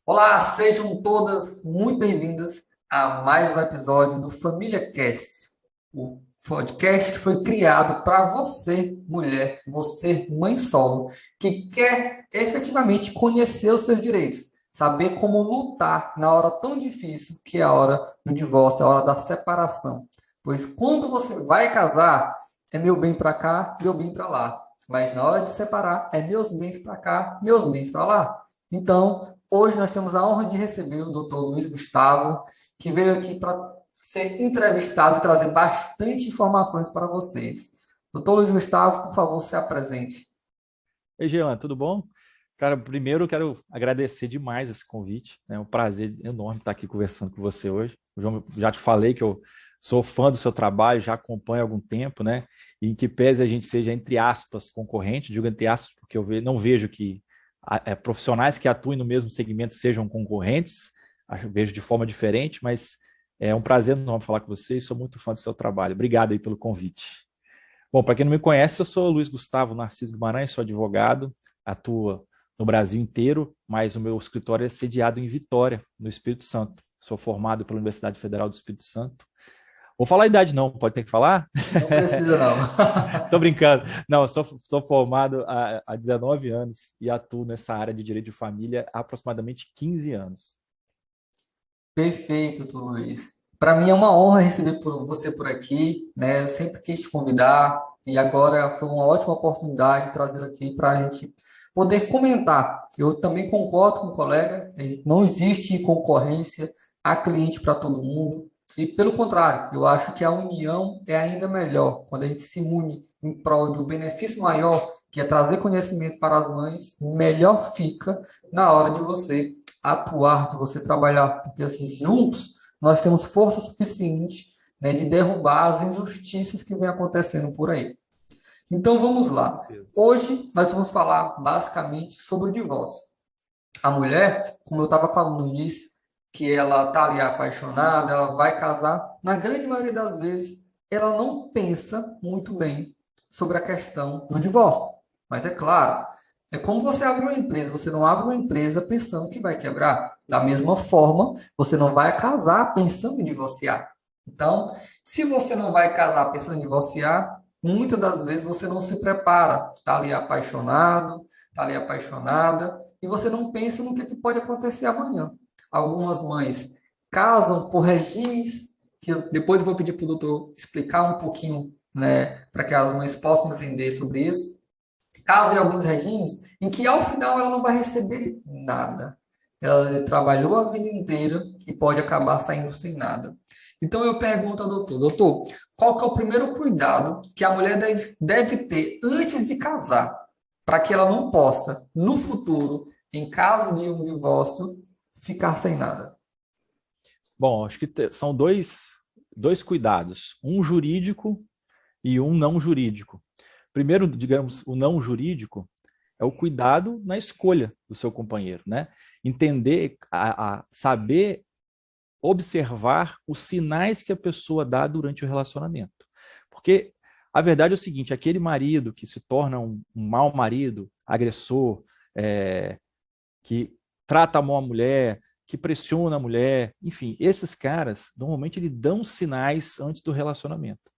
Olá, sejam todas muito bem-vindas a mais um episódio do Família Cast, o podcast que foi criado para você, mulher, você, mãe solo, que quer efetivamente conhecer os seus direitos, saber como lutar na hora tão difícil que é a hora do divórcio, a hora da separação. Pois quando você vai casar, é meu bem para cá, meu bem para lá. Mas na hora de separar, é meus bens para cá, meus bens para lá. Então, hoje nós temos a honra de receber o Dr. Luiz Gustavo, que veio aqui para ser entrevistado e trazer bastante informações para vocês. Doutor Luiz Gustavo, por favor, se apresente. Ei, Jean, tudo bom? Cara, primeiro eu quero agradecer demais esse convite. É um prazer enorme estar aqui conversando com você hoje. Eu já te falei que eu sou fã do seu trabalho, já acompanho há algum tempo, né? E em que pese a gente seja, entre aspas, concorrente, digo entre aspas, porque não vejo que profissionais que atuem no mesmo segmento sejam concorrentes, vejo de forma diferente, mas é um prazer enorme falar com você e sou muito fã do seu trabalho. Obrigado aí pelo convite. Bom, para quem não me conhece, eu sou Luiz Gustavo Narciso Guimarães, sou advogado, atuo no Brasil inteiro, mas o meu escritório é sediado em Vitória, no Espírito Santo. Sou formado pela Universidade Federal do Espírito Santo. Vou falar a idade não, pode ter que falar? Não precisa, não. Tô brincando. Não, eu sou formado há 19 anos e atuo nessa área de direito de família há aproximadamente 15 anos. Perfeito, doutor Luiz. Para mim é uma honra receber você por aqui, né? Eu sempre quis te convidar e agora foi uma ótima oportunidade de trazê-lo aqui para a gente poder comentar. Eu também concordo com o colega, não existe concorrência, há cliente para todo mundo. E pelo contrário, eu acho que a união é ainda melhor quando a gente se une em prol de um benefício maior, que é trazer conhecimento para as mães, melhor fica na hora de você atuar, de você trabalhar, porque assim, juntos nós temos força suficiente, né, de derrubar as injustiças que vem acontecendo por aí. Então vamos Com lá. certeza. Hoje nós vamos falar basicamente sobre o divórcio. A mulher, como eu estava falando no início, que ela está ali apaixonada, ela vai casar, na grande maioria das vezes ela não pensa muito bem sobre a questão do divórcio. Mas é claro, é como você abre uma empresa, você não abre uma empresa pensando que vai quebrar. Da mesma forma, você não vai casar pensando em divorciar. Então, se você não vai casar pensando em divorciar, muitas das vezes você não se prepara, está ali apaixonado, está ali apaixonada, e você não pensa no que pode acontecer amanhã. Algumas mães casam por regimes, que depois eu vou pedir para o doutor explicar um pouquinho, né, para que as mães possam entender sobre isso. Casam em alguns regimes em que ao final ela não vai receber nada. Ela trabalhou a vida inteira e pode acabar saindo sem nada. Então eu pergunto ao doutor, qual que é o primeiro cuidado que a mulher deve ter antes de casar, para que ela não possa, no futuro, em caso de um divórcio, ficar sem nada? Bom, acho que são dois cuidados, um jurídico e um não jurídico. Primeiro, digamos, o não jurídico é o cuidado na escolha do seu companheiro, né? Entender, saber observar os sinais que a pessoa dá durante o relacionamento. Porque a verdade é o seguinte, aquele marido que se torna um mau marido, agressor, que trata mal a mulher, que pressiona a mulher, enfim, esses caras, normalmente, eles dão sinais antes do relacionamento.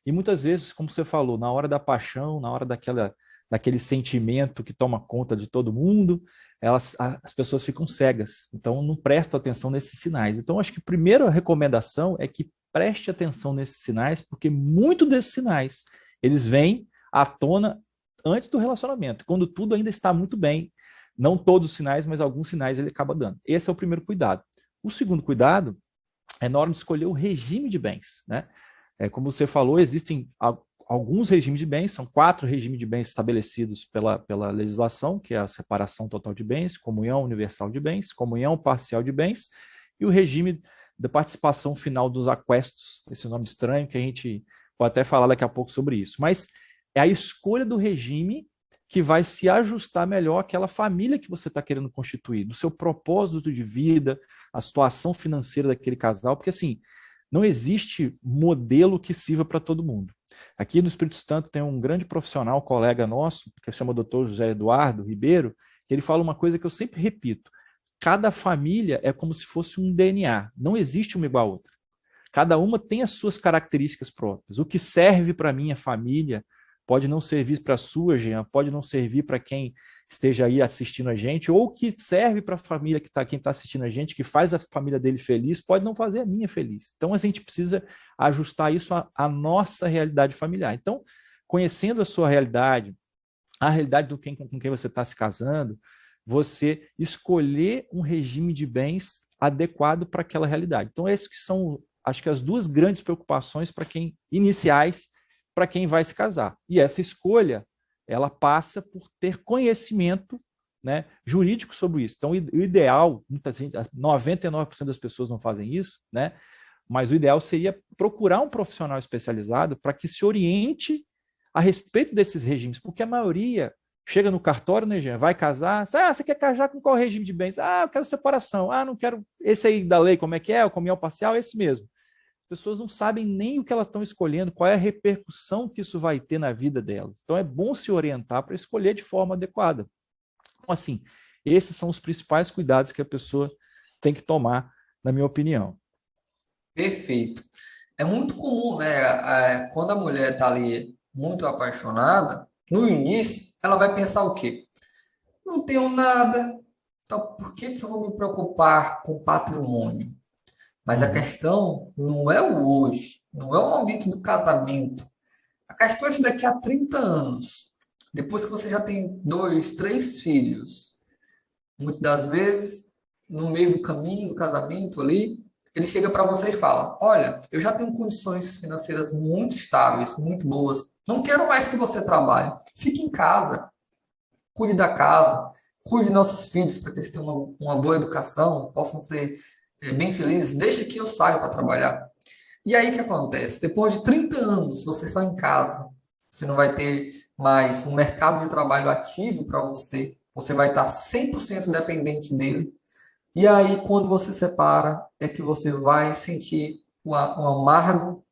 E muitas vezes, como você falou, na hora da paixão, na hora daquele sentimento que toma conta de todo mundo, as pessoas ficam cegas. Então, não prestam atenção nesses sinais. Então, acho que a primeira recomendação é que preste atenção nesses sinais, porque muito desses sinais, eles vêm à tona antes do relacionamento, quando tudo ainda está muito bem. Não todos os sinais, mas alguns sinais ele acaba dando. Esse é o primeiro cuidado. O segundo cuidado é na hora de escolher o regime de bens, né? Como você falou, existem alguns regimes de bens, são 4 regimes de bens estabelecidos pela legislação, que é a separação total de bens, comunhão universal de bens, comunhão parcial de bens, e o regime da participação final dos aquestos, esse nome estranho que a gente pode até falar daqui a pouco sobre isso. Mas é a escolha do regime que vai se ajustar melhor àquela família que você está querendo constituir, do seu propósito de vida, a situação financeira daquele casal, porque assim, não existe modelo que sirva para todo mundo. Aqui no Espírito Santo tem um grande profissional, colega nosso, que se chama Dr. José Eduardo Ribeiro, que ele fala uma coisa que eu sempre repito: cada família é como se fosse um DNA, não existe uma igual a outra. Cada uma tem as suas características próprias. O que serve para a minha família pode não servir para a sua, Jean, pode não servir para quem esteja aí assistindo a gente, ou o que serve para a família que quem está assistindo a gente, que faz a família dele feliz, pode não fazer a minha feliz. Então, a gente precisa ajustar isso à nossa realidade familiar. Então, conhecendo a sua realidade, a realidade com quem você está se casando, você escolher um regime de bens adequado para aquela realidade. Então, esses que são, acho que as duas grandes preocupações para quem iniciais, para quem vai se casar. E essa escolha, ela passa por ter conhecimento, né, jurídico sobre isso. Então, o ideal, 99% das pessoas não fazem isso, né, mas o ideal seria procurar um profissional especializado para que se oriente a respeito desses regimes, porque a maioria chega no cartório, né, Jean, vai casar, você quer casar com qual regime de bens? Eu quero separação, não quero esse aí da lei, como é que é, o comunhão parcial, esse mesmo. As pessoas não sabem nem o que elas estão escolhendo, qual é a repercussão que isso vai ter na vida delas. Então é bom se orientar para escolher de forma adequada. Então, assim, esses são os principais cuidados que a pessoa tem que tomar, na minha opinião. Perfeito. É muito comum, né? Quando a mulher está ali muito apaixonada, no início, ela vai pensar o quê? Não tenho nada, então por que que eu vou me preocupar com patrimônio? Mas a Uhum. questão não é o hoje, não é o momento do casamento. A questão é se daqui a 30 anos, depois que você já tem dois, três filhos, muitas das vezes, no meio do caminho do casamento ali, ele chega para você e fala: Olha, eu já tenho condições financeiras muito estáveis, muito boas, não quero mais que você trabalhe. Fique em casa, cuide da casa, cuide de nossos filhos para que eles tenham uma boa educação, possam ser bem felizes. Deixa que eu saia para trabalhar. E aí o que acontece? Depois de 30 anos, você só em casa, você não vai ter mais um mercado de trabalho ativo para você, você vai estar 100% dependente dele. E aí, quando você separa, é que você vai sentir o amargo,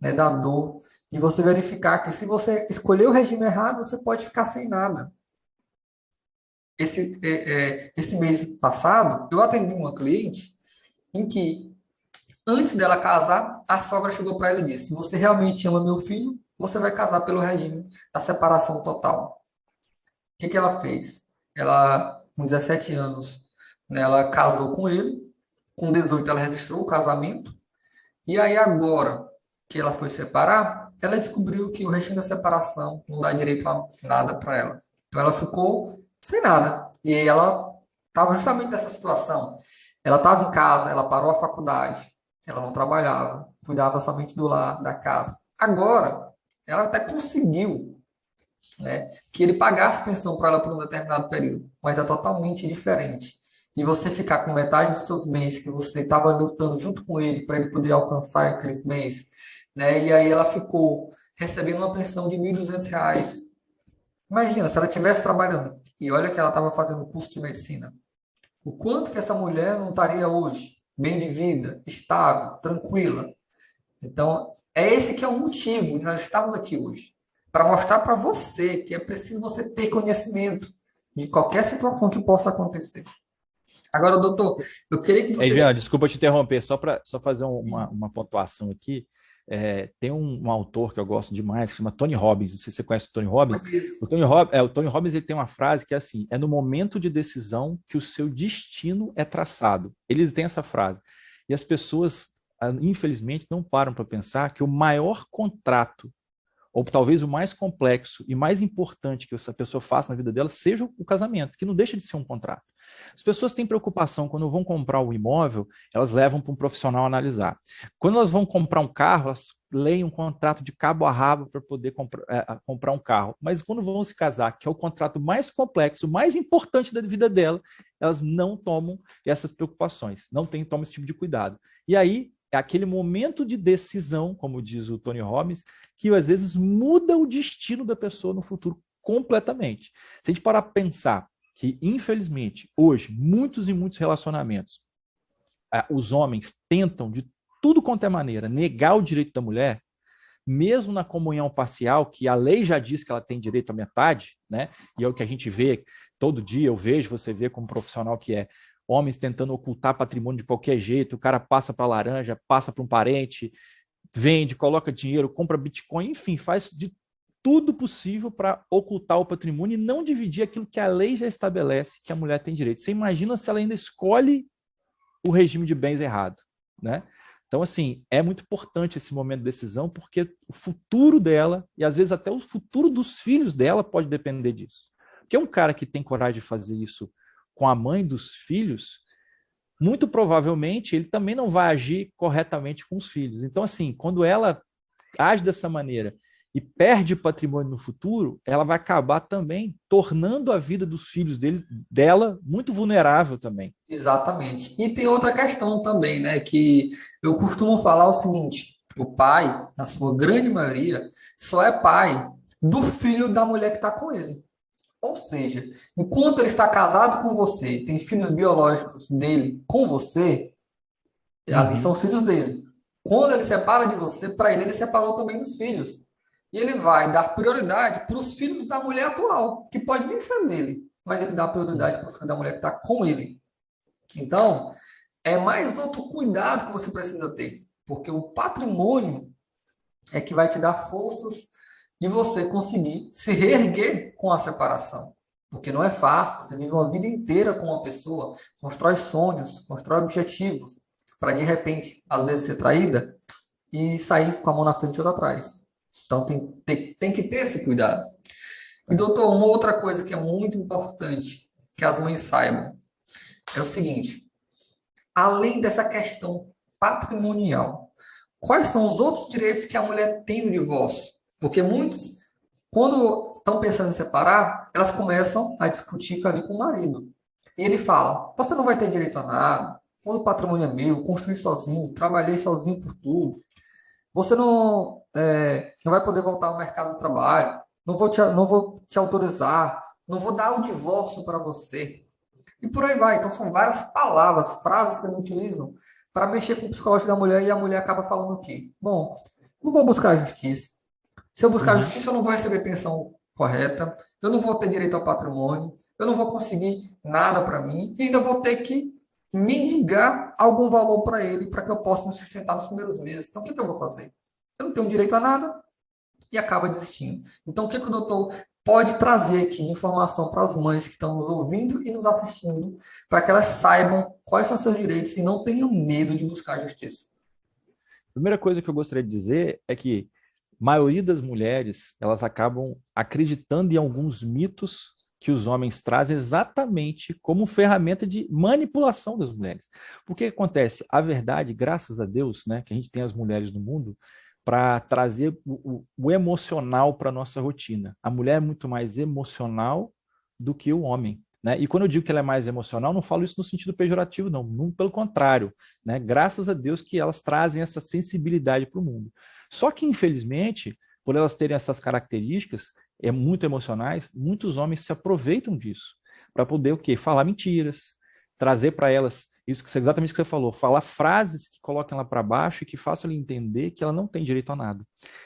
né, da dor, de você verificar que se você escolher o regime errado, você pode ficar sem nada. Esse mês passado, eu atendi uma cliente em que antes dela casar, a sogra chegou para ela e disse: Se você realmente ama meu filho, você vai casar pelo regime da separação total. O que que ela fez? Ela, com 17 anos, né, ela casou com ele. Com 18, ela registrou o casamento. E aí, agora que ela foi separar, ela descobriu que o regime da separação não dá direito a nada para ela. Então, ela ficou sem nada. E aí, ela estava justamente nessa situação. Ela estava em casa, ela parou a faculdade, ela não trabalhava, cuidava somente do lar, da casa. Agora, ela até conseguiu, né, que ele pagasse pensão para ela por um determinado período, mas é totalmente diferente. E você ficar com metade dos seus bens que você estava lutando junto com ele para ele poder alcançar aqueles bens, né? E aí ela ficou recebendo uma pensão de R$ 1.200. Imagina, se ela estivesse trabalhando, e olha que ela estava fazendo curso de medicina, o quanto que essa mulher não estaria hoje bem de vida, estável, tranquila. Então, é esse que é o motivo de nós estarmos aqui hoje, para mostrar para você que é preciso você ter conhecimento de qualquer situação que possa acontecer. Agora, doutor, eu queria que você... Jean, desculpa te interromper, só fazer uma pontuação aqui. Tem um autor que eu gosto demais, que se chama Tony Robbins. Não sei se você conhece o Tony Robbins. O Tony Robbins ele tem uma frase que é assim: é no momento de decisão que o seu destino é traçado. Eles têm essa frase. E as pessoas, infelizmente, não param para pensar que o maior contrato, ou talvez o mais complexo e mais importante que essa pessoa faça na vida dela, seja o casamento, que não deixa de ser um contrato. As pessoas têm preocupação quando vão comprar um imóvel, elas levam para um profissional analisar. Quando elas vão comprar um carro, elas leem um contrato de cabo a rabo para poder comprar um carro. Mas quando vão se casar, que é o contrato mais complexo, mais importante da vida dela, elas não tomam essas preocupações, não tomam esse tipo de cuidado. E aí, é aquele momento de decisão, como diz o Tony Robbins, que às vezes muda o destino da pessoa no futuro completamente. Se a gente parar para pensar que, infelizmente, hoje, muitos e muitos relacionamentos, os homens tentam, de tudo quanto é maneira, negar o direito da mulher, mesmo na comunhão parcial, que a lei já diz que ela tem direito à metade, né? E é o que a gente vê todo dia, eu vejo, você vê como profissional que é. homens tentando ocultar patrimônio de qualquer jeito, o cara passa para laranja, passa para um parente, vende, coloca dinheiro, compra Bitcoin, enfim, faz de tudo possível para ocultar o patrimônio e não dividir aquilo que a lei já estabelece que a mulher tem direito. Você imagina se ela ainda escolhe o regime de bens errado, né? Então, assim, é muito importante esse momento de decisão, porque o futuro dela, e às vezes até o futuro dos filhos dela pode depender disso. Porque um cara que tem coragem de fazer isso com a mãe dos filhos, muito provavelmente ele também não vai agir corretamente com os filhos. Então, assim, quando ela age dessa maneira e perde patrimônio no futuro, ela vai acabar também tornando a vida dos filhos dela muito vulnerável também. Exatamente. E tem outra questão também, né? Que eu costumo falar o seguinte: o pai, na sua grande maioria, só é pai do filho da mulher que está com ele. Ou seja, enquanto ele está casado com você, tem filhos biológicos dele com você, ali são Uhum. os filhos dele. Quando ele separa de você, para ele separou também dos filhos. E ele vai dar prioridade para os filhos da mulher atual, que pode nem ser dele, mas ele dá prioridade para o filho da mulher que está com ele. Então, é mais outro cuidado que você precisa ter, porque o patrimônio é que vai te dar forças de você conseguir se reerguer com a separação. Porque não é fácil, você vive uma vida inteira com uma pessoa, constrói sonhos, constrói objetivos, para de repente, às vezes, ser traída e sair com a mão na frente e outra atrás. Então, tem que ter esse cuidado. E, É. doutor, uma outra coisa que é muito importante que as mães saibam é o seguinte: além dessa questão patrimonial, quais são os outros direitos que a mulher tem no divórcio? Porque muitos, quando estão pensando em separar, elas começam a discutir ali com o marido. E ele fala: você não vai ter direito a nada, todo o patrimônio é meu, construí sozinho, trabalhei sozinho por tudo. Você não vai poder voltar ao mercado de trabalho, não vou te autorizar, não vou dar o divórcio para você. E por aí vai. Então, são várias palavras, frases que eles utilizam para mexer com o psicológico da mulher e a mulher acaba falando o quê? Bom, não vou buscar a justiça. Se eu buscar a Uhum. justiça, eu não vou receber pensão correta, eu não vou ter direito ao patrimônio, eu não vou conseguir nada para mim e ainda vou ter que mendigar algum valor para ele para que eu possa me sustentar nos primeiros meses. Então, o que eu vou fazer? Eu não tenho direito a nada, e acaba desistindo. Então, o que o doutor pode trazer aqui de informação para as mães que estão nos ouvindo e nos assistindo, para que elas saibam quais são seus direitos e não tenham medo de buscar a justiça? A primeira coisa que eu gostaria de dizer é que a maioria das mulheres, elas acabam acreditando em alguns mitos que os homens trazem exatamente como ferramenta de manipulação das mulheres. Porque acontece, a verdade, graças a Deus, né, que a gente tem as mulheres no mundo para trazer o emocional para a nossa rotina. A mulher é muito mais emocional do que o homem. Né? E quando eu digo que ela é mais emocional, não falo isso no sentido pejorativo, não, pelo contrário. Né? Graças a Deus que elas trazem essa sensibilidade para o mundo. Só que, infelizmente, por elas terem essas características muito emocionais, muitos homens se aproveitam disso para poder o quê? Falar mentiras, trazer para elas exatamente o que você falou, falar frases que coloquem ela para baixo e que façam ela entender que ela não tem direito a nada.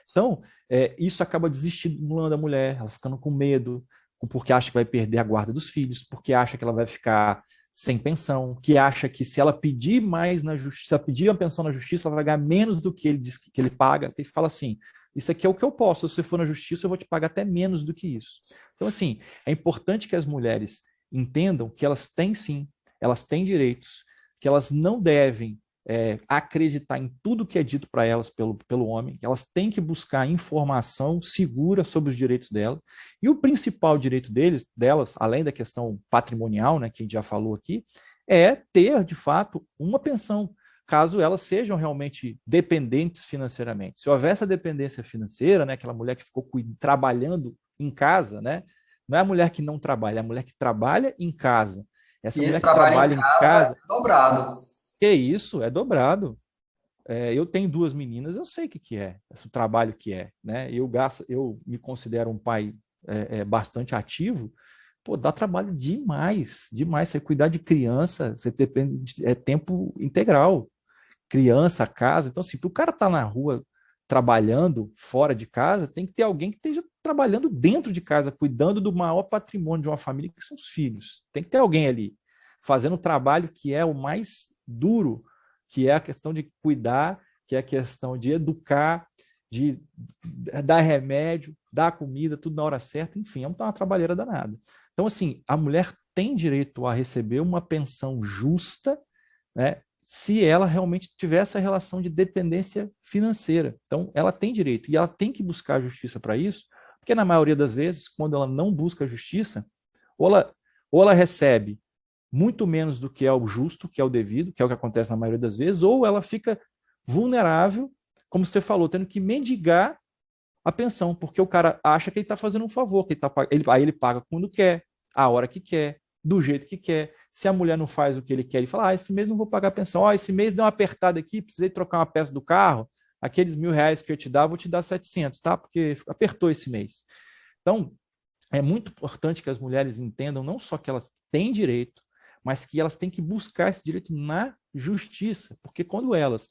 Então, isso acaba desestimulando a mulher, ela ficando com medo, porque acha que vai perder a guarda dos filhos, porque acha que ela vai ficar sem pensão, que acha que se ela pedir mais na justiça, se ela pedir uma pensão na justiça, ela vai ganhar menos do que ele diz que ele paga. Ele fala assim: isso aqui é o que eu posso, se você for na justiça, eu vou te pagar até menos do que isso. Então, assim, é importante que as mulheres entendam que elas têm sim, elas têm direitos, que elas não devem acreditar em tudo que é dito para elas pelo homem, elas têm que buscar informação segura sobre os direitos dela. E o principal direito delas, além da questão patrimonial, né, que a gente já falou aqui, é ter, de fato, uma pensão, caso elas sejam realmente dependentes financeiramente. Se houver essa dependência financeira, né, aquela mulher que ficou trabalhando em casa, né, não é a mulher que não trabalha, é a mulher que trabalha em casa. Essa E esse mulher que trabalho em trabalha em casa casa, é dobrado. que isso, é dobrado. Eu tenho duas meninas, eu sei o que é, esse trabalho que é, né? Eu me considero um pai bastante ativo, pô, dá trabalho demais, demais. Você cuidar de criança, você depende tempo integral, criança, casa. Então, assim, para o cara estar na rua trabalhando fora de casa, tem que ter alguém que esteja trabalhando dentro de casa, cuidando do maior patrimônio de uma família, que são os filhos. Tem que ter alguém ali fazendo o trabalho que é o mais duro, que é a questão de cuidar, que é a questão de educar, de dar remédio, dar comida, tudo na hora certa, enfim, é uma trabalheira danada. Então, assim, a mulher tem direito a receber uma pensão justa, né, se ela realmente tiver essa relação de dependência financeira. Então, ela tem direito, e ela tem que buscar a justiça para isso, porque na maioria das vezes, quando ela não busca a justiça, ou ela recebe muito menos do que é o justo, que é o devido, que é o que acontece na maioria das vezes, ou ela fica vulnerável, como você falou, tendo que mendigar a pensão, porque o cara acha que ele está fazendo um favor, que aí ele paga quando quer, a hora que quer, do jeito que quer. Se a mulher não faz o que ele quer, ele fala, esse mês não vou pagar a pensão, esse mês deu uma apertada aqui, precisei trocar uma peça do carro, aqueles R$ 1.000 que eu te dar, vou te dar 700, tá? Porque apertou esse mês. Então, é muito importante que as mulheres entendam não só que elas têm direito, mas que elas têm que buscar esse direito na justiça, porque quando elas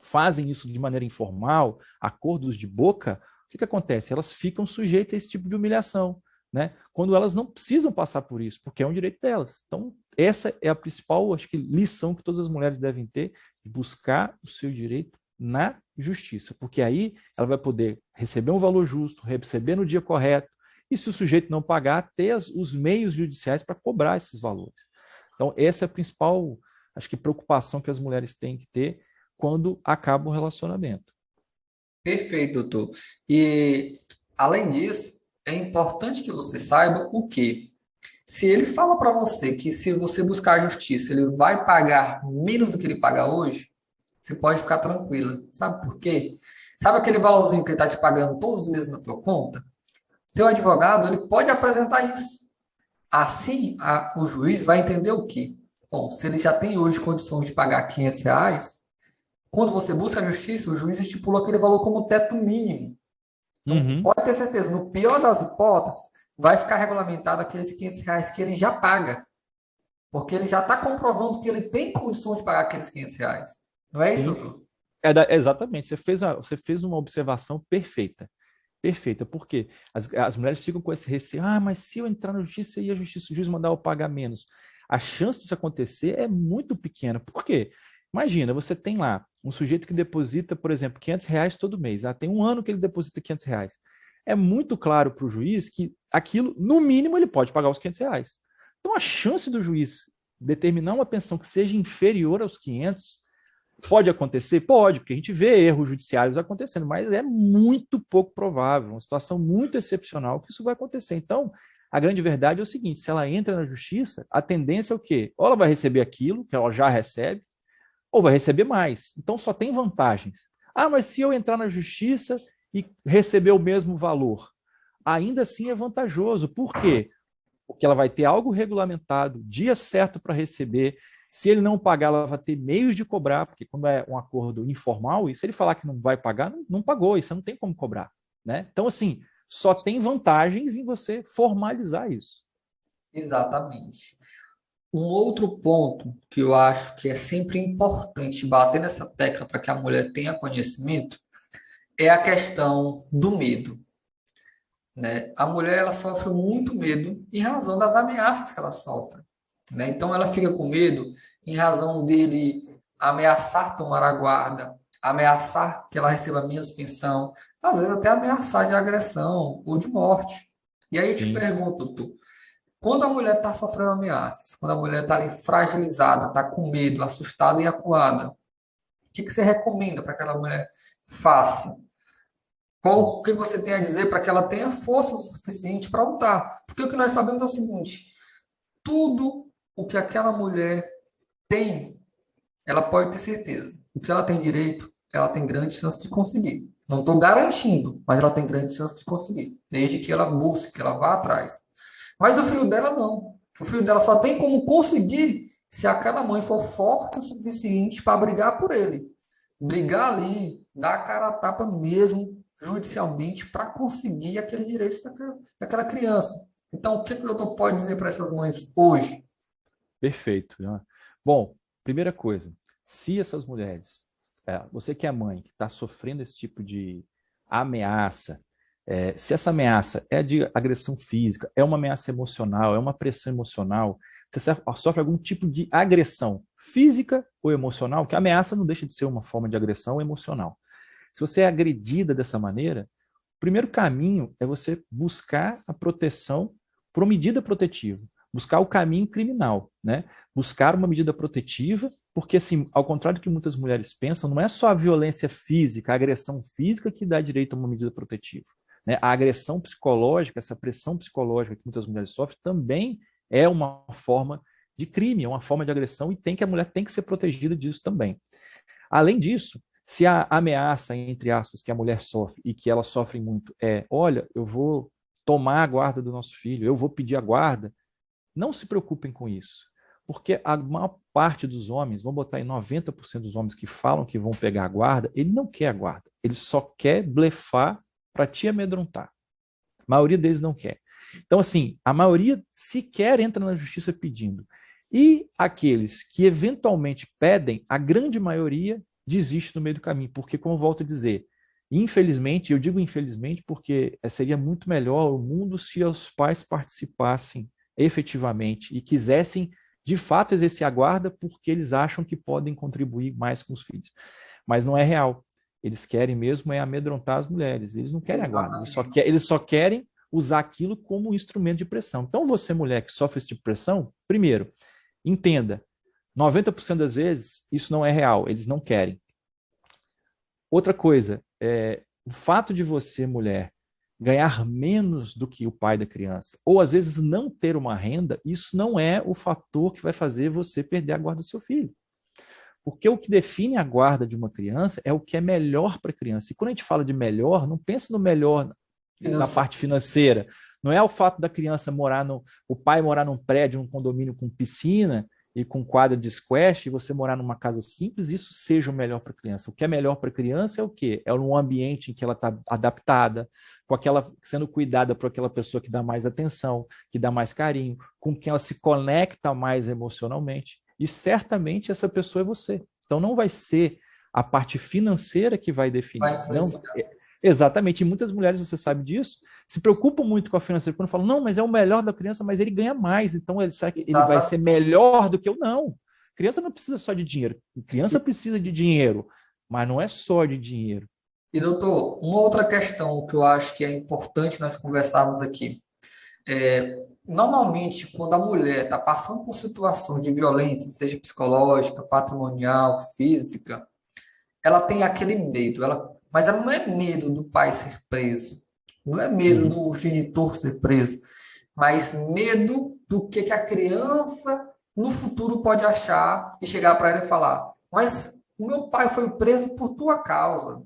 fazem isso de maneira informal, acordos de boca, o que acontece? Elas ficam sujeitas a esse tipo de humilhação, né? Quando elas não precisam passar por isso, porque é um direito delas. Então, essa é a principal, acho que, lição que todas as mulheres devem ter, de buscar o seu direito na justiça, porque aí ela vai poder receber um valor justo, receber no dia correto, e se o sujeito não pagar, ter os meios judiciais para cobrar esses valores. Então, essa é a principal, acho que, preocupação que as mulheres têm que ter quando acaba o relacionamento. Perfeito, doutor. E, além disso, é importante que você saiba o quê? Se ele fala para você que se você buscar a justiça, ele vai pagar menos do que ele paga hoje, você pode ficar tranquila. Sabe por quê? Sabe aquele valorzinho que ele está te pagando todos os meses na tua conta? Seu advogado, ele pode apresentar isso. Assim, o juiz vai entender o quê? Bom, se ele já tem hoje condições de pagar R$ 500, quando você busca a justiça, o juiz estipula aquele valor como teto mínimo. Então, Uhum. pode ter certeza, no pior das hipóteses, vai ficar regulamentado aqueles R$ 500 que ele já paga. Porque ele já está comprovando que ele tem condição de pagar aqueles R$ 500. Não é isso, Sim. doutor? Exatamente, você fez uma observação perfeita. Perfeita, porque as mulheres ficam com esse receio, mas se eu entrar na justiça e a justiça, o juiz mandar eu pagar menos, a chance disso acontecer é muito pequena. Por quê? Imagina, você tem lá um sujeito que deposita, por exemplo, R$ 500 todo mês, tem um ano que ele deposita R$ 500. É muito claro para o juiz que aquilo, no mínimo, ele pode pagar os R$ 500. Então, a chance do juiz determinar uma pensão que seja inferior aos 500 pode acontecer? Pode, porque a gente vê erros judiciários acontecendo, mas é muito pouco provável, uma situação muito excepcional que isso vai acontecer. Então, a grande verdade é o seguinte, se ela entra na justiça, a tendência é o quê? Ou ela vai receber aquilo que ela já recebe, ou vai receber mais. Então, só tem vantagens. Mas se eu entrar na justiça e receber o mesmo valor, ainda assim é vantajoso. Por quê? Porque ela vai ter algo regulamentado, dia certo para receber. Se ele não pagar, ela vai ter meios de cobrar, porque quando é um acordo informal, e se ele falar que não vai pagar, não pagou, isso não tem como cobrar. Né? Então, assim, só tem vantagens em você formalizar isso. Exatamente. Um outro ponto que eu acho que é sempre importante bater nessa tecla para que a mulher tenha conhecimento é a questão do medo, né? A mulher ela sofre muito medo em razão das ameaças que ela sofre, né? Então ela fica com medo em razão dele ameaçar tomar a guarda, ameaçar que ela receba menos pensão, às vezes até ameaçar de agressão ou de morte. E aí eu te Sim. pergunto, tu, quando a mulher está sofrendo ameaças, quando a mulher está ali fragilizada, está com medo, assustada e acuada, o que que você recomenda para que aquela mulher faça? O que você tem a dizer para que ela tenha força o suficiente para lutar? Porque o que nós sabemos é o seguinte: tudo o que aquela mulher tem, ela pode ter certeza. O que ela tem direito, ela tem grande chance de conseguir. Não estou garantindo, mas ela tem grande chance de conseguir, desde que ela busque, que ela vá atrás. Mas o filho dela não. O filho dela só tem como conseguir se aquela mãe for forte o suficiente para brigar por ele. Brigar ali, dar a cara a tapa mesmo, judicialmente, para conseguir aquele direito daquela criança. Então, o que que o doutor pode dizer para essas mães hoje? Perfeito. Né? Bom, primeira coisa, se essas mulheres, você que é mãe, que está sofrendo esse tipo de ameaça, se essa ameaça é de agressão física, é uma ameaça emocional, é uma pressão emocional, você sofre algum tipo de agressão física ou emocional, que a ameaça não deixa de ser uma forma de agressão emocional. Se você é agredida dessa maneira, o primeiro caminho é você buscar a proteção por uma medida protetiva, buscar o caminho criminal, né? Buscar uma medida protetiva, porque, assim, ao contrário do que muitas mulheres pensam, não é só a violência física, a agressão física que dá direito a uma medida protetiva, né? A agressão psicológica, essa pressão psicológica que muitas mulheres sofrem, também é uma forma de crime, é uma forma de agressão, e a mulher tem que ser protegida disso também. Além disso, se a ameaça, entre aspas, que a mulher sofre e que ela sofre muito olha, eu vou tomar a guarda do nosso filho, eu vou pedir a guarda, não se preocupem com isso. Porque a maior parte dos homens, vamos botar aí 90% dos homens que falam que vão pegar a guarda, ele não quer a guarda, ele só quer blefar para te amedrontar. A maioria deles não quer. Então, assim, a maioria sequer entra na justiça pedindo. E aqueles que eventualmente pedem, a grande maioria desiste no meio do caminho, porque, como eu volto a dizer, infelizmente, eu digo infelizmente porque seria muito melhor o mundo se os pais participassem efetivamente e quisessem, de fato, exercer a guarda porque eles acham que podem contribuir mais com os filhos. Mas não é real. Eles querem mesmo amedrontar as mulheres. Eles não querem a guarda. Eles só querem usar aquilo como um instrumento de pressão. Então, você, mulher que sofre esse tipo de pressão, primeiro, entenda, 90% das vezes isso não é real, eles não querem. Outra coisa, o fato de você, mulher, ganhar menos do que o pai da criança, ou às vezes não ter uma renda, isso não é o fator que vai fazer você perder a guarda do seu filho. Porque o que define a guarda de uma criança é o que é melhor para a criança. E quando a gente fala de melhor, não pense no melhor na parte financeira. Não é o fato da criança o pai morar num prédio, num condomínio com piscina e com quadra de squash, e você morar numa casa simples, isso seja o melhor para a criança. O que é melhor para a criança é o quê? É um ambiente em que ela está adaptada, sendo cuidada por aquela pessoa que dá mais atenção, que dá mais carinho, com quem ela se conecta mais emocionalmente. E certamente essa pessoa é você. Então não vai ser a parte financeira que vai definir. Não, exatamente. E muitas mulheres, você sabe disso, se preocupam muito com a financeira. Quando falam, não, mas é o melhor da criança, mas ele ganha mais. Então será que ele vai ser melhor do que eu? Não. Criança não precisa só de dinheiro. Criança precisa de dinheiro, mas não é só de dinheiro. E, doutor, uma outra questão que eu acho que é importante nós conversarmos aqui. Normalmente, quando a mulher está passando por situação de violência, seja psicológica, patrimonial, física, ela tem aquele medo, mas ela não é medo do pai ser preso, não é medo do genitor ser preso, mas medo do que a criança no futuro pode achar e chegar para ela e falar: mas o meu pai foi preso por tua causa.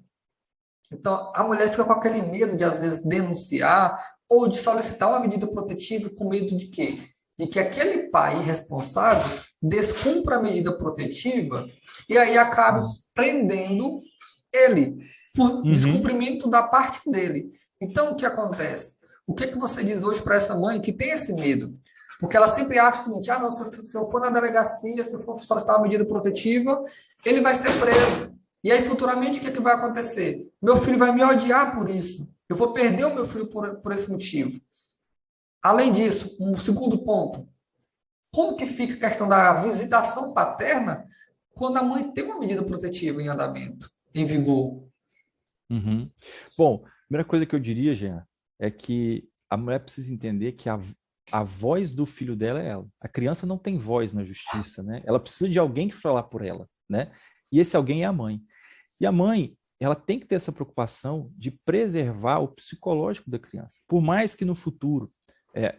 Então, a mulher fica com aquele medo de, às vezes, denunciar ou de solicitar uma medida protetiva com medo de quê? De que aquele pai irresponsável descumpra a medida protetiva e aí acabe prendendo ele por descumprimento da parte dele. Então, o que acontece? O que você diz hoje para essa mãe que tem esse medo? Porque ela sempre acha o seguinte: não, se eu for na delegacia, se eu for solicitar uma medida protetiva, ele vai ser preso. E aí, futuramente, o que vai acontecer? Meu filho vai me odiar por isso. Eu vou perder o meu filho por esse motivo. Além disso, um segundo ponto. Como que fica a questão da visitação paterna quando a mãe tem uma medida protetiva em andamento, em vigor? Bom, a primeira coisa que eu diria, Jean, é que a mulher precisa entender que a voz do filho dela é ela. A criança não tem voz na justiça, né? Ela precisa de alguém que falar por ela, né? E esse alguém é a mãe. E a mãe, ela tem que ter essa preocupação de preservar o psicológico da criança. Por mais que no futuro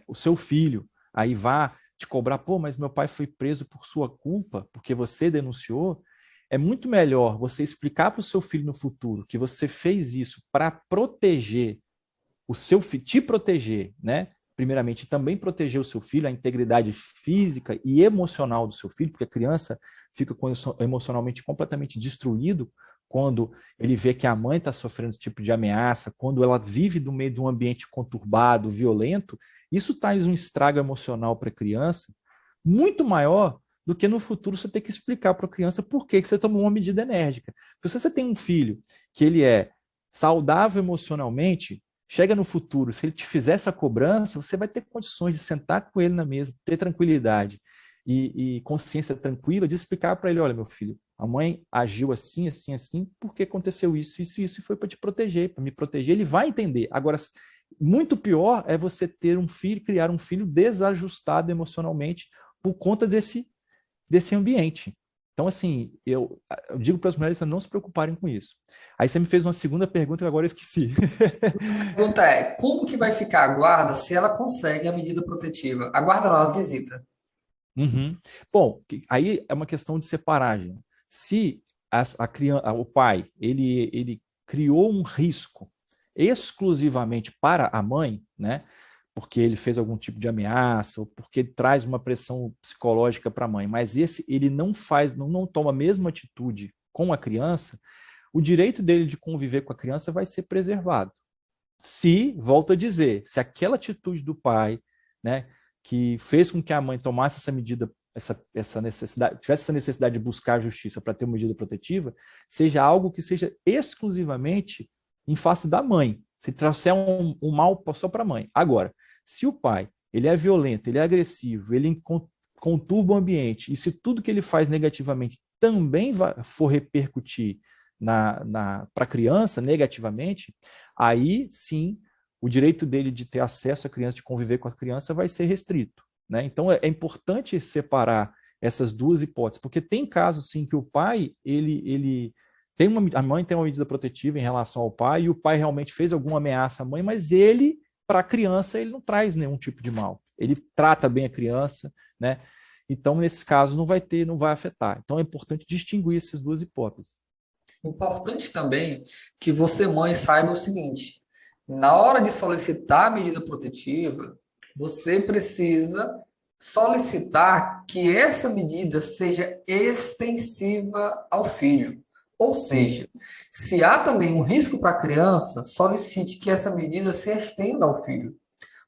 o seu filho aí vá te cobrar, pô, mas meu pai foi preso por sua culpa, porque você denunciou, é muito melhor você explicar para o seu filho no futuro que você fez isso para proteger o seu filho, te proteger, né? Primeiramente, também proteger o seu filho, a integridade física e emocional do seu filho, porque a criança fica emocionalmente completamente destruído quando ele vê que a mãe está sofrendo esse tipo de ameaça, quando ela vive no meio de um ambiente conturbado, violento, isso traz um estrago emocional para a criança muito maior do que no futuro você ter que explicar para a criança por que você tomou uma medida enérgica. Porque se você tem um filho que ele é saudável emocionalmente, chega no futuro, se ele te fizer essa cobrança, você vai ter condições de sentar com ele na mesa, ter tranquilidade e consciência tranquila de explicar para ele, olha, meu filho, a mãe agiu assim, assim, assim, porque aconteceu isso, isso, isso, e foi para te proteger, para me proteger. Ele vai entender. Agora, muito pior é você ter um filho, criar um filho desajustado emocionalmente por conta desse ambiente. Então, assim, eu digo para as mulheres não se preocuparem com isso. Aí você me fez uma segunda pergunta que agora eu esqueci. A pergunta é, como que vai ficar a guarda se ela consegue a medida protetiva? A guarda não, a visita. Uhum. Bom, aí é uma questão de separagem. Se a criança, o pai ele criou um risco exclusivamente para a mãe, né? Porque ele fez algum tipo de ameaça ou porque ele traz uma pressão psicológica para a mãe, mas esse ele não faz, não toma a mesma atitude com a criança, o direito dele de conviver com a criança vai ser preservado. Se, volto a dizer, se aquela atitude do pai, né, que fez com que a mãe tomasse essa medida, essa necessidade, tivesse essa necessidade de buscar a justiça para ter uma medida protetiva, seja algo que seja exclusivamente em face da mãe. Se trouxer um mal só para a mãe. Agora, se o pai ele é violento, ele é agressivo, ele conturba o ambiente, e se tudo que ele faz negativamente também for repercutir para a criança negativamente, aí sim o direito dele de ter acesso à criança, de conviver com a criança, vai ser restrito. Né? Então é importante separar essas duas hipóteses, porque tem casos sim que o pai ele tem a mãe tem uma medida protetiva em relação ao pai e o pai realmente fez alguma ameaça à mãe, mas ele para a criança ele não traz nenhum tipo de mal. Ele trata bem a criança, né? Então nesses casos não vai afetar. Então é importante distinguir essas duas hipóteses. Importante também que você, mãe, saiba o seguinte: na hora de solicitar a medida protetiva, você precisa solicitar que essa medida seja extensiva ao filho. Ou seja, se há também um risco para a criança, solicite que essa medida se estenda ao filho.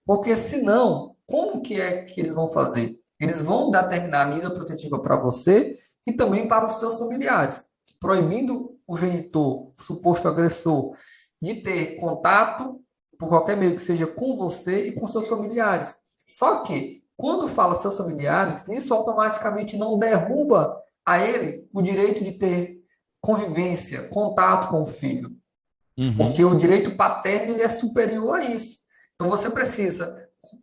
Porque senão, como que é que eles vão fazer? Eles vão determinar a medida protetiva para você e também para os seus familiares, proibindo o genitor, o suposto agressor, de ter contato, por qualquer meio que seja, com você e com seus familiares. Só que, quando fala seus familiares, isso automaticamente não derruba a ele o direito de ter convivência, contato com o filho. Porque Uhum. o direito paterno ele é superior a isso. Então você precisa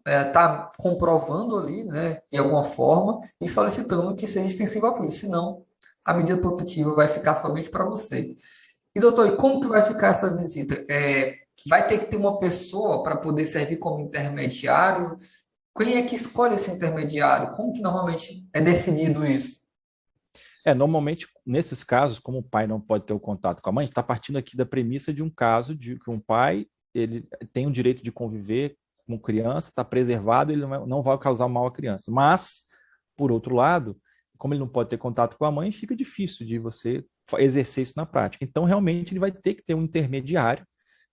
estar comprovando ali, né, de alguma forma, e solicitando que seja extensivo ao filho. Senão, a medida protetiva vai ficar somente para você. E doutor, e como que vai ficar essa visita? Vai ter que ter uma pessoa para poder servir como intermediário? Quem é que escolhe esse intermediário? Como que normalmente é decidido isso? Normalmente, nesses casos, como o pai não pode ter o contato com a mãe, está partindo aqui da premissa de um caso de que um pai ele tem o direito de conviver com criança, está preservado, ele não vai causar mal à criança. Mas, por outro lado, como ele não pode ter contato com a mãe, fica difícil de você exercer isso na prática. Então, realmente, ele vai ter que ter um intermediário,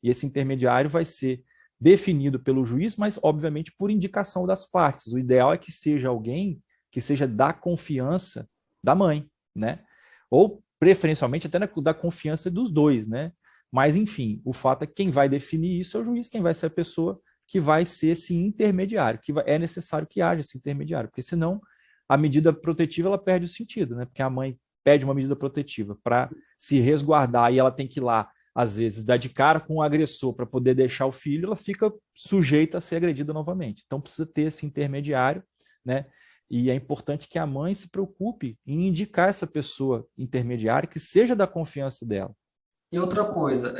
e esse intermediário vai ser definido pelo juiz, mas, obviamente, por indicação das partes. O ideal é que seja alguém que seja da confiança da mãe, né? Ou preferencialmente até da confiança dos dois, né? Mas enfim, o fato é que quem vai definir isso é o juiz, quem vai ser a pessoa que vai ser esse intermediário, é necessário que haja esse intermediário, porque senão a medida protetiva ela perde o sentido, né? Porque a mãe pede uma medida protetiva para se resguardar e ela tem que ir lá às vezes dar de cara com o agressor para poder deixar o filho, ela fica sujeita a ser agredida novamente. Então precisa ter esse intermediário, né? E é importante que a mãe se preocupe em indicar essa pessoa intermediária que seja da confiança dela. E outra coisa,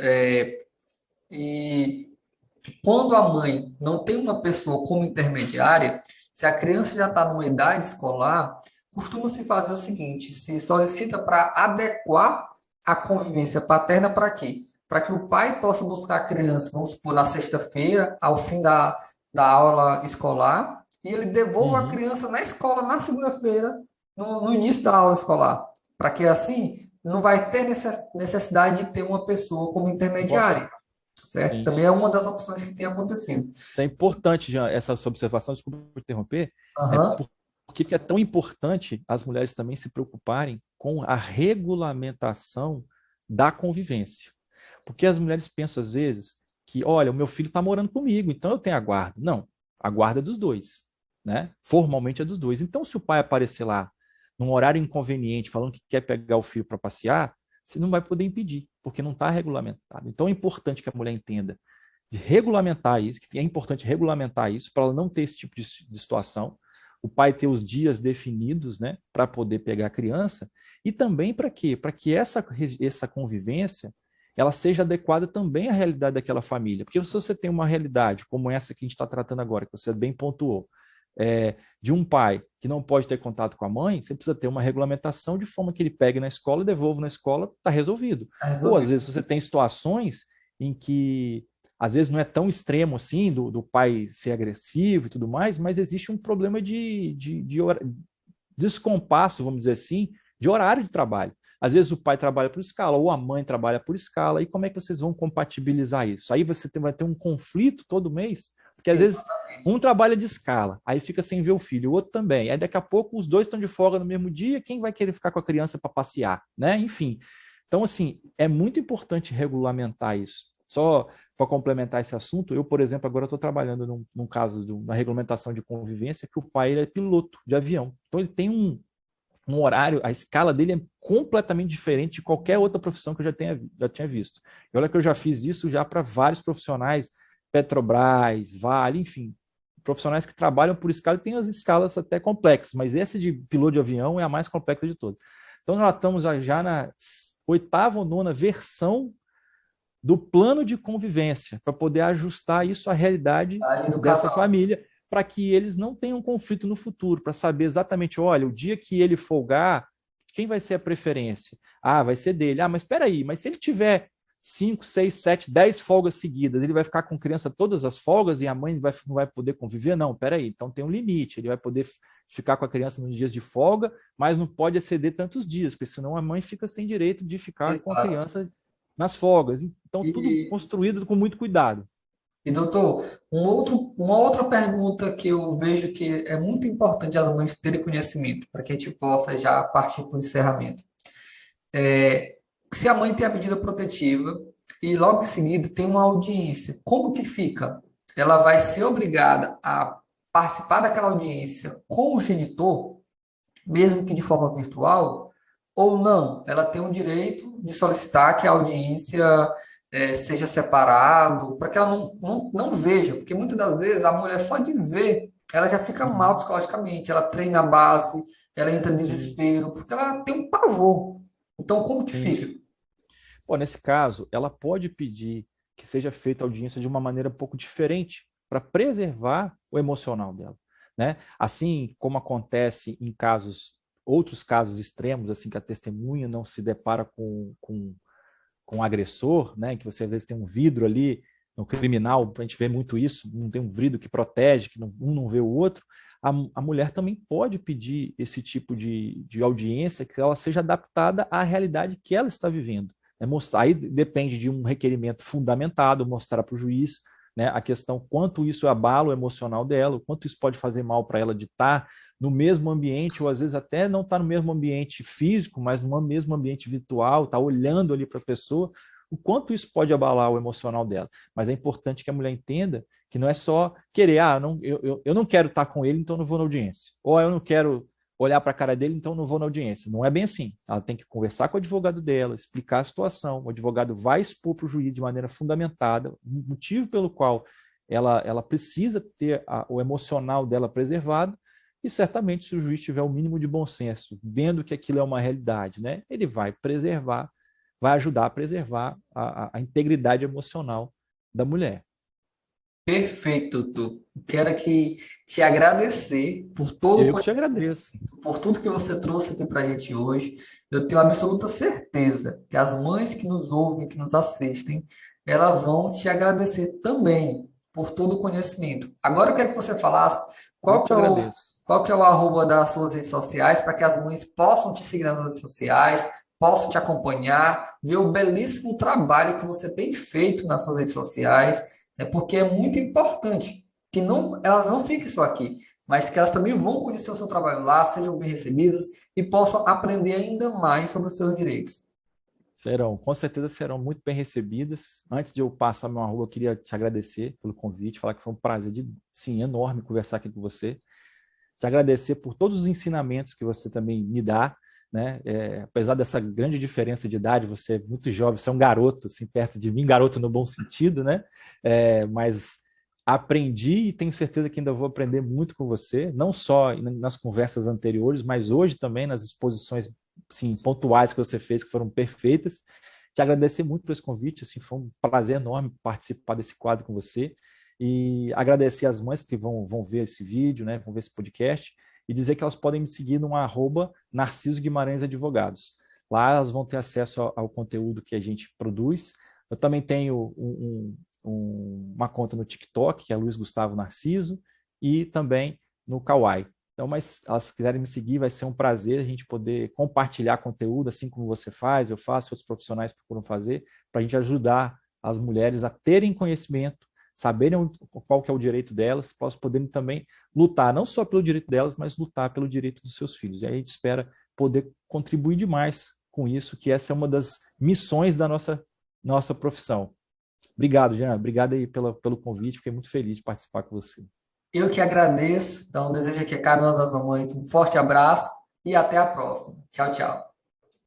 e quando a mãe não tem uma pessoa como intermediária, se a criança já está numa idade escolar, costuma-se fazer o seguinte: se solicita para adequar a convivência paterna para quê? Para que o pai possa buscar a criança, vamos supor, na sexta-feira, ao fim da aula escolar, e ele devolva a Uhum. criança na escola na segunda-feira, no início da aula escolar. Para que assim não vai ter necessidade de ter uma pessoa como Bom, intermediária, certo? sim. Também é uma das opções que tem acontecido. É importante, Jean, essa sua observação, desculpa por interromper, é Aham. porque que é tão importante as mulheres também se preocuparem com a regulamentação da convivência. Porque as mulheres pensam às vezes que, olha, o meu filho está morando comigo, então eu tenho a guarda. Não, a guarda é dos dois. né? Formalmente é dos dois. Então, se o pai aparecer lá num horário inconveniente, falando que quer pegar o filho para passear, você não vai poder impedir, porque não está regulamentado. Então, é importante que a mulher entenda de regulamentar isso, que é importante regulamentar isso para ela não ter esse tipo de situação. O pai ter os dias definidos, né, para poder pegar a criança, e também para quê? Para que essa convivência ela seja adequada também à realidade daquela família. Porque se você tem uma realidade como essa que a gente está tratando agora, que você bem pontuou, de um pai que não pode ter contato com a mãe, você precisa ter uma regulamentação de forma que ele pegue na escola, devolva na escola, está resolvido. Tá Ou às resolvido. vezes você tem situações em que às vezes não é tão extremo assim, do pai ser agressivo e tudo mais, mas existe um problema de descompasso, vamos dizer assim, de horário de trabalho. Às vezes o pai trabalha por escala, ou a mãe trabalha por escala, e como é que vocês vão compatibilizar isso? Aí você vai ter um conflito todo mês, porque às vezes Exatamente. um trabalha de escala, aí fica sem ver o filho, o outro também. Aí daqui a pouco os dois estão de folga no mesmo dia, quem vai querer ficar com a criança para passear, né? Enfim. Então, assim, é muito importante regulamentar isso. Só para complementar esse assunto, eu, por exemplo, agora estou trabalhando num caso de uma regulamentação de convivência que o pai ele é piloto de avião. Então, ele tem um horário, a escala dele é completamente diferente de qualquer outra profissão que eu já tinha visto. E olha que eu já fiz isso já para vários profissionais, Petrobras, Vale, enfim, profissionais que trabalham por escala e tem as escalas até complexas, mas esse de piloto de avião é a mais complexa de todas. Então, nós estamos já na oitava ou nona versão do plano de convivência, para poder ajustar isso à realidade Aí do dessa casal. família, para que eles não tenham conflito no futuro, para saber exatamente, olha, o dia que ele folgar, quem vai ser a preferência? Ah, vai ser dele. Ah, mas espera aí, mas se ele tiver 5, 6, 7, 10 folgas seguidas, ele vai ficar com criança todas as folgas e a mãe não vai poder conviver? Não, espera aí, então tem um limite, ele vai poder ficar com a criança nos dias de folga, mas não pode exceder tantos dias, porque senão a mãe fica sem direito de ficar com a Exato. criança nas folgas. Então, tudo E, construído com muito cuidado. doutor, uma outra pergunta que eu vejo que é muito importante as mães terem conhecimento, para que a gente possa já partir para o encerramento. É, se a mãe tem a medida protetiva e logo em seguida tem uma audiência, como que fica? Ela vai ser obrigada a participar daquela audiência com o genitor, mesmo que de forma virtual, ou não? Ela tem o direito de solicitar que a audiência seja separado, para que ela não veja, porque muitas das vezes a mulher só de ver, ela já fica mal Uhum. psicologicamente, ela treina a base, ela entra em Sim, desespero, porque ela tem um pavor. Então, como que sim. fica? Bom, nesse caso, ela pode pedir que seja feita a audiência de uma maneira um pouco diferente para preservar o emocional dela, né? Assim como acontece em outros casos extremos, assim que a testemunha não se depara com um agressor, né? Que você às vezes tem um vidro ali no criminal, a gente vê muito isso, não tem um vidro que protege, que um não vê o outro. A mulher também pode pedir esse tipo de audiência que ela seja adaptada à realidade que ela está vivendo. Aí depende de um requerimento fundamentado, mostrar para o juiz, né, a questão quanto isso abala o emocional dela, quanto isso pode fazer mal para ela de estar no mesmo ambiente, ou às vezes até não estar no mesmo ambiente físico, mas no mesmo ambiente virtual, estar olhando ali para a pessoa, o quanto isso pode abalar o emocional dela. Mas é importante que a mulher entenda que não é só querer, eu não quero estar com ele, então não vou na audiência. Ou eu não quero olhar para a cara dele, então não vou na audiência. Não é bem assim. Ela tem que conversar com o advogado dela, explicar a situação. O advogado vai expor para o juiz de maneira fundamentada o motivo pelo qual ela precisa ter o emocional dela preservado. E certamente, se o juiz tiver o mínimo de bom senso, vendo que aquilo é uma realidade, né, ele vai preservar, vai ajudar a preservar a integridade emocional da mulher. Perfeito, doutor. Quero aqui te agradecer por todo o Eu que te conhecimento, agradeço. por tudo que você trouxe aqui para a gente hoje. Eu tenho absoluta certeza que as mães que nos ouvem, que nos assistem, elas vão te agradecer também por todo o conhecimento. Agora eu quero que você falasse Eu qual que que é o, agradeço. qual que é o arroba das suas redes sociais, para que as mães possam te seguir nas redes sociais, possam te acompanhar, ver o belíssimo trabalho que você tem feito nas suas redes sociais, porque é muito importante que elas não fiquem só aqui, mas que elas também vão conhecer o seu trabalho lá, sejam bem recebidas e possam aprender ainda mais sobre os seus direitos. Serão, com certeza serão muito bem recebidas. Antes de eu passar meu arroba, eu queria te agradecer pelo convite, falar que foi um prazer sim, enorme conversar aqui com você. te agradecer por todos os ensinamentos que você também me dá, né? Apesar dessa grande diferença de idade, você é muito jovem, você é um garoto, assim, perto de mim, garoto no bom sentido, né? Mas aprendi e tenho certeza que ainda vou aprender muito com você, não só nas conversas anteriores, mas hoje também nas exposições, assim, pontuais que você fez, que foram perfeitas. Te agradecer muito por esse convite, assim, foi um prazer enorme participar desse quadro com você e agradecer às mães que vão ver esse vídeo, né, vão ver esse podcast e dizer que elas podem me seguir no @Narciso Guimarães Advogados. Lá elas vão ter acesso ao conteúdo que a gente produz. Eu também tenho uma conta no TikTok, que é Luiz Gustavo Narciso, e também no Kawaii. Então, mas elas quiserem me seguir, vai ser um prazer a gente poder compartilhar conteúdo, assim como você faz, eu faço, outros profissionais procuram fazer, para a gente ajudar as mulheres a terem conhecimento, saberem qual que é o direito delas, para poderem também lutar, não só pelo direito delas, mas lutar pelo direito dos seus filhos. E aí a gente espera poder contribuir demais com isso, que essa é uma das missões da nossa profissão. Obrigado, Jean. Obrigado aí pelo convite. Fiquei muito feliz de participar com você. Eu que agradeço. Então, desejo aqui a cada uma das mamães um forte abraço e até a próxima. Tchau, tchau.